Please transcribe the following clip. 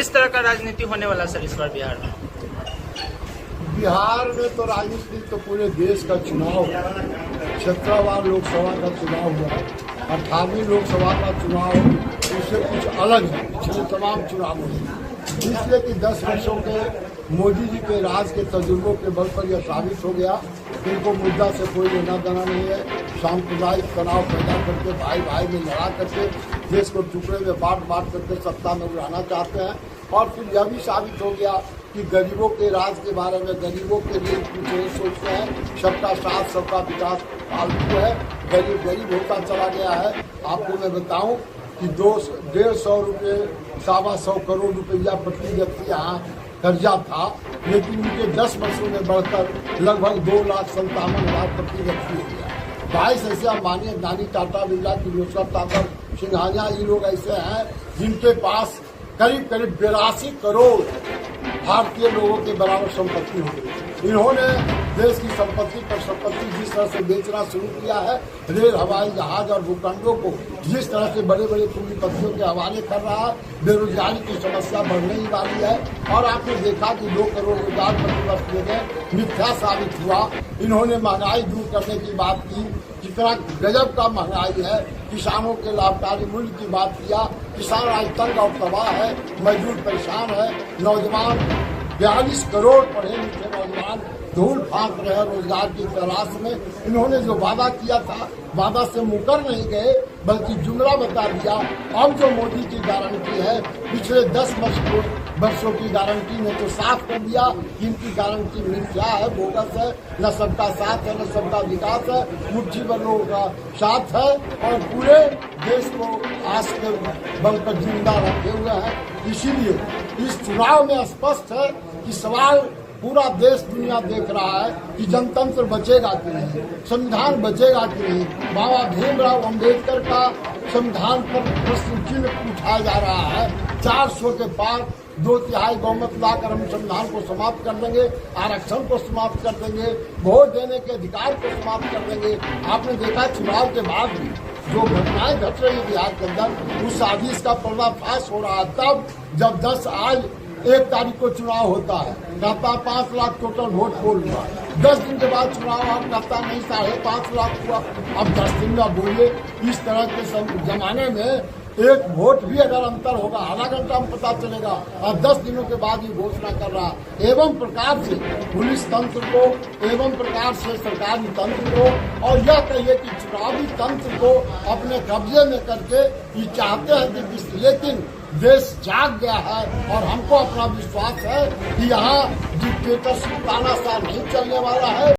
किस तरह का राजनीति होने वाला सर इस बार बिहार में? बिहार में तो राजनीति तो पूरे देश का चुनाव, 17वां लोकसभा का चुनाव हुआ, 18वीं लोकसभा का चुनाव उससे कुछ अलग है पिछले तमाम चुनावों से, इसलिए कि 10 वर्षों के मोदी जी के राज के तजुर्बों के बल पर यह साबित हो गया कि इनको मुद्दा से कोई लेना देना नहीं है। सांप्रदायिक तनाव पैदा करके भाई भाई में लड़ा करके देश को टुकड़े में बांट करके सत्ता में उड़ाना चाहते हैं। और फिर यह भी साबित हो गया कि गरीबों के राज के बारे में, गरीबों के लिए कुछ नहीं सोचते हैं। सबका साथ सबका विकास फालतू है, गरीब होता चला गया है। आपको मैं बताऊं कि 150 रुपये 125 करोड़ रुपया प्रति व्यक्ति यहाँ कर्जा था, लेकिन उनके 10 वर्षों में बढ़कर लगभग 2,57,000 प्रति व्यक्ति हो गया। 22 ऐसे अंबानी, अदानी, टाटा, बिरला, किर्लोस्कर, टाटा, सिंघानिया, ये लोग ऐसे हैं जिनके पास करीब 82 करोड़ भारतीय लोगों के बराबर संपत्ति हो गई। इन्होंने देश की संपत्ति पर संपत्ति जिस तरह से बेचना शुरू किया है, रेल, हवाई जहाज और भूखंडों को जिस तरह से बड़े बड़े पूंजीपतियों के हवाले कर रहा है, बेरोजगारी की समस्या बढ़ने ही वाली है। और आपने देखा कि 2 करोड़ रोजगार प्रतिवर्ष देने मिथ्या साबित हुआ। इन्होंने महंगाई दूर करने की बात की, कितना गजब का महंगाई है। किसानों के लाभकारी मूल्य की बात किया, किसान आज तंग और तबाह है, मजदूर परेशान है, नौजवान 42 करोड़ पढ़े लिखे नौजवान धूल फांक रहे रोजगार की तलाश में। इन्होंने जो वादा किया था, वादा से मुकर नहीं गए बल्कि जुमला बता दिया। अब जो मोदी की गारंटी है, पिछले 10 वर्षों की गारंटी ने तो साफ कर दिया कि इनकी गारंटी मिथ्या है, बोगस है। न सबका साथ है, न सबका विकास है, मुट्ठी भर लोगों का साथ है और पूरे देश को आस के बल पर जिंदा रखे हुए हैं। इसीलिए इस चुनाव में स्पष्ट है कि सवाल पूरा देश दुनिया देख रहा है कि जनतंत्र बचेगा कि नहीं, संविधान बचेगा कि नहीं। बाबा भीमराव अम्बेडकर का संविधान पर प्रश्न चिन्ह उठाया जा रहा है। 400 के पार 2/3 बहुमत लाकर हम संविधान को समाप्त कर देंगे, आरक्षण को समाप्त कर देंगे, वोट देने के अधिकार को समाप्त कर देंगे। आपने देखा चुनाव के बाद भी जो घटनाएं घट रही है बिहार के अंदर, उस साजिश का पर्दाफाश हो रहा है। तब जब आज 1 तारीख को चुनाव होता है, कहता 5 लाख टोटल वोट पोल हुआ। 10 दिन के बाद चुनाव आप कहता नहीं 5.5 लाख हुआ। अब 10 दिन में बोलिए, इस तरह के जमाने में 1 वोट भी अगर अंतर होगा, आधा घंटा में पता चलेगा। और 10 दिनों के बाद ये घोषणा कर रहा। एवं प्रकार से पुलिस तंत्र को, एवं प्रकार से सरकारी तंत्र को, और यह कहिए कि चुनावी तंत्र को अपने कब्जे में करके ये चाहते हैं कि, लेकिन देश जाग गया है और हमको अपना विश्वास है कि यहाँ डिक्टेटरशिप तानाशाह नहीं चलने वाला है।